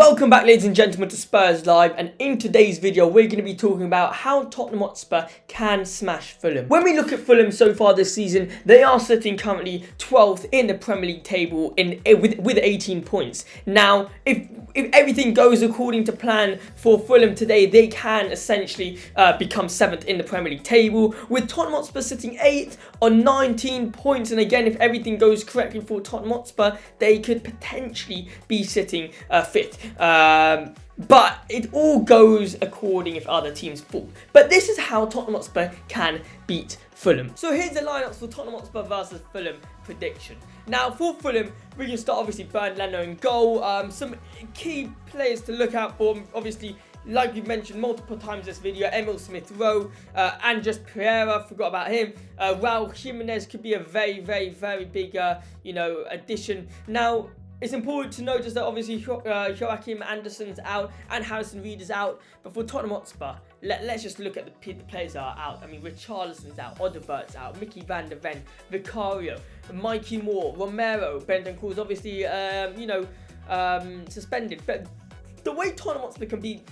Welcome back, ladies and gentlemen, to Spurs Live, and in today's video we're going to be talking about how Tottenham Hotspur can smash Fulham. When we look at Fulham so far this season, they are sitting currently 12th in the Premier League table with 18 points. Now, if everything goes according to plan for Fulham today, they can essentially become 7th in the Premier League table, with Tottenham Hotspur sitting 8th on 19 points. And again, if everything goes correctly for Tottenham Hotspur, they could potentially be sitting 5th. But it all goes according if other teams fall. But this is how Tottenham Hotspur can beat Fulham. So here's the lineups for Tottenham Hotspur versus Fulham prediction. Now for Fulham, we can start obviously Bernd Leno in goal. Some key players to look out for, obviously, like we've mentioned multiple times this video, Emile Smith Rowe, Andreas Pereira, forgot about him. Raúl Jiménez could be a very big addition. Now, it's important to notice that obviously Joachim Andersen's out and Harrison Reed is out. But for Tottenham Hotspur, let's just look at the players that are out. I mean, Richarlison's out, Odobert's out, Micky van der Ven, Vicario, Mikey Moore, Romero, Bentancur is obviously suspended. But the way Tottenham Hotspur can beat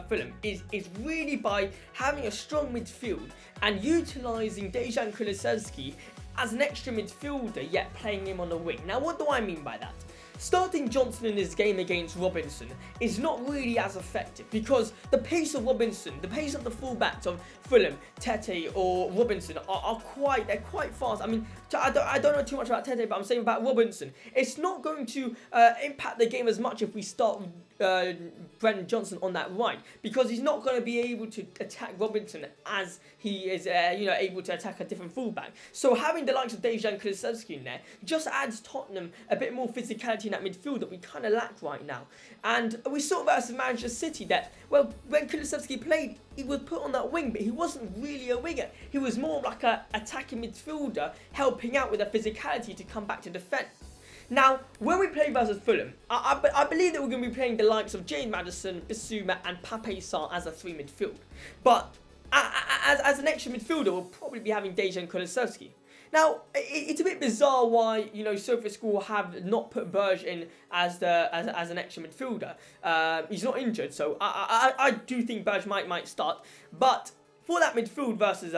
Fulham is really by having a strong midfield and utilising Dejan Kulusevski as an extra midfielder, yet playing him on the wing. Now, what do I mean by that? Starting Johnson in his game against Robinson is not really as effective because the pace of Robinson, the pace of the fullbacks of Fulham, Tete or Robinson are quite fast. I mean, I don't know too much about Tete, but I'm saying about Robinson, it's not going to impact the game as much if we start Brendan Johnson on that right, because he's not going to be able to attack Robinson as he is able to attack a different fullback. So having the likes of Dejan Kulusevski in there just adds Tottenham a bit more physicality in that midfield that we kind of lack right now. And we saw versus Manchester City that, well, when Kulusevski played, he was put on that wing, but he wasn't really a winger. He was more like a attacking midfielder, helping out with the physicality to come back to defence. Now, when we play versus Fulham, I believe that we're going to be playing the likes of James Maddison, BISSOUMA and Pape Sarr as a 3 midfield. But as an extra midfielder, we'll probably be having Dejan Kulusevski. Now, it's a bit bizarre why, Sofa School have not put Berge in as an extra midfielder. He's not injured, so I do think Berge might start. But for that midfield versus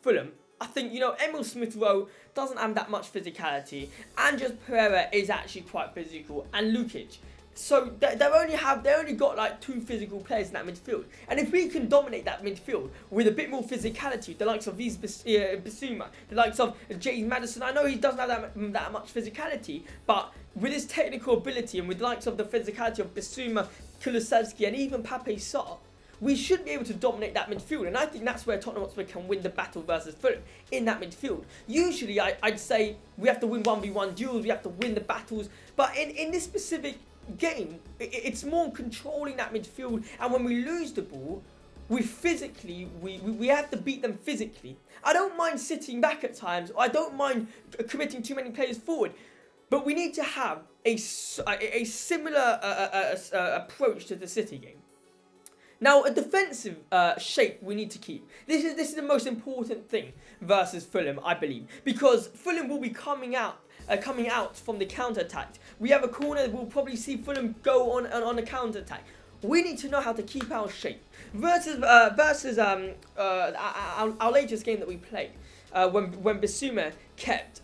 Fulham, I think, Emile Smith Rowe doesn't have that much physicality. Andreas Pereira is actually quite physical, and Lukić. So they only got like 2 physical players in that midfield. And if we can dominate that midfield with a bit more physicality, the likes of BISSOUMA, the likes of James Maddison, I know he doesn't have that much physicality, but with his technical ability and with the likes of the physicality of BISSOUMA, Kulusevski and even Pape Sarr, we should be able to dominate that midfield, and I think that's where Tottenham Hotspur can win the battle versus Fulham, in that midfield. Usually, I'd say we have to win 1v1 duels, we have to win the battles, but in this specific game, it's more controlling that midfield, and when we lose the ball, we have to beat them physically. I don't mind sitting back at times, or I don't mind committing too many players forward, but we need to have a similar approach to the City game. Now, a defensive shape we need to keep. This is the most important thing versus Fulham, I believe, because Fulham will be coming out from the counter-attack. We have a corner, we'll probably see Fulham go on a counter-attack. We need to know how to keep our shape. Versus our latest game that we played, when BISSOUMA kept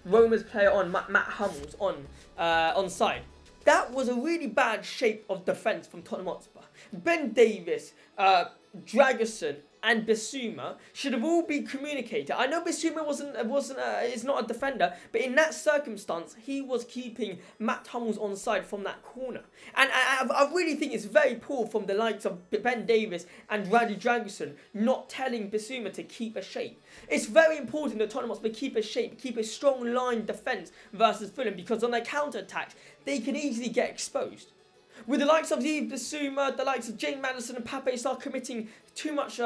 Roma's player on, Matt Hummels on side. That was a really bad shape of defence from Tottenham Hotspur. Ben Davies, Dragusin and BISSOUMA should have all been communicated. I know BISSOUMA is not a defender, but in that circumstance, he was keeping Matt Hummels on side from that corner. And I really think it's very poor from the likes of Ben Davies and Dragusin not telling BISSOUMA to keep a shape. It's very important that Tottenham Hotspur keep a shape, keep a strong line defence versus Fulham, because on their counter-attacks, they can easily get exposed. With the likes of BISSOUMA, the likes of James Maddison and Pape Sarr committing too much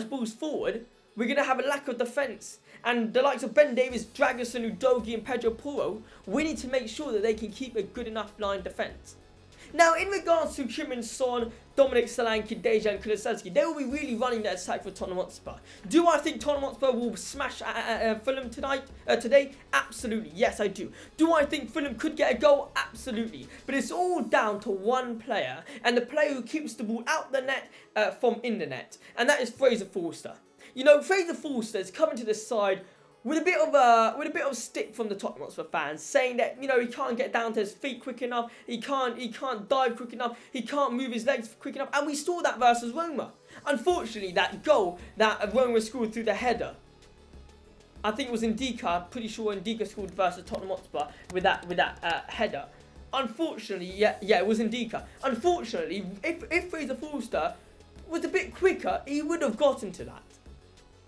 balls forward, we're going to have a lack of defence. And the likes of Ben Davies, Dragusin, Udogie and Pedro Porro, we need to make sure that they can keep a good enough line defence. Now, in regards to Heung-Min Son, Dominic Solanke, Dejan Kulusevski, they will be really running their attack for Tottenham Hotspur. Do I think Tottenham Hotspur will smash Fulham today? Absolutely, yes I do. Do I think Fulham could get a goal? Absolutely. But it's all down to one player, and the player who keeps the ball out the net from in the net, and that is Fraser Forster. You know, Fraser Forster is coming to the side with a bit of stick from the Tottenham Hotspur fans, saying that, you know, he can't get down to his feet quick enough, he can't dive quick enough, he can't move his legs quick enough, and we saw that versus Roma. Unfortunately, that goal that Roma scored through the header, I think it was Ndika, pretty sure Ndika scored versus Tottenham Hotspur with that header. Unfortunately, yeah, it was Ndika. Unfortunately, if Fraser Forster was a bit quicker, he would have gotten to that.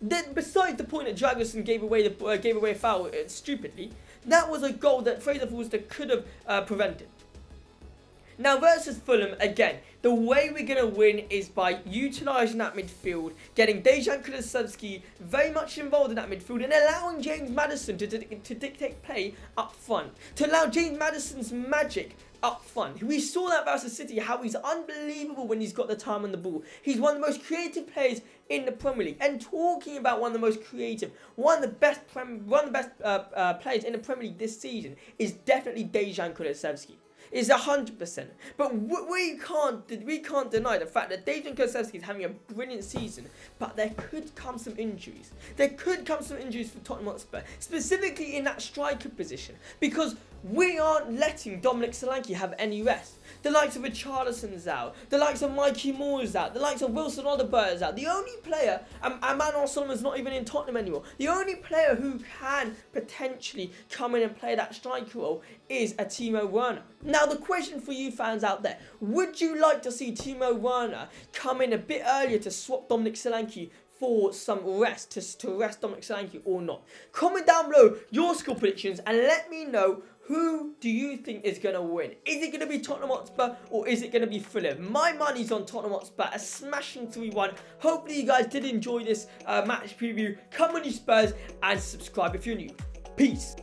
Then, besides the point that Dragusin gave away a foul stupidly, that was a goal that Fraser Forster could have prevented. Now, versus Fulham, again, the way we're going to win is by utilising that midfield, getting Dejan Kulusevski very much involved in that midfield, and allowing James Maddison to dictate play up front, to allow James Maddison's magic up front. We saw that versus City, how he's unbelievable when he's got the time on the ball. He's one of the most creative players in the Premier League. And talking about one of the most creative, one of the best players in the Premier League this season is definitely Dejan Kulusevski. Is 100%. But we can't deny the fact that Dejan Kulusevski is having a brilliant season, but there could come some injuries. There could come some injuries for Tottenham Hotspur, specifically in that striker position, because we aren't letting Dominic Solanke have any rest. The likes of Richarlison is out. The likes of Mikey Moore is out. The likes of Wilson Odobert is out. The only player, Emile Smith is not even in Tottenham anymore. The only player who can potentially come in and play that striker role is a Timo Werner. Now, the question for you fans out there, would you like to see Timo Werner come in a bit earlier to swap Dominic Solanke for some rest, to rest Dominic Solanke or not? Comment down below your score predictions and let me know, who do you think is going to win? Is it going to be Tottenham Hotspur or is it going to be Fulham? My money's on Tottenham Hotspur, a smashing 3-1. Hopefully you guys did enjoy this match preview. Come on you Spurs and subscribe if you're new. Peace.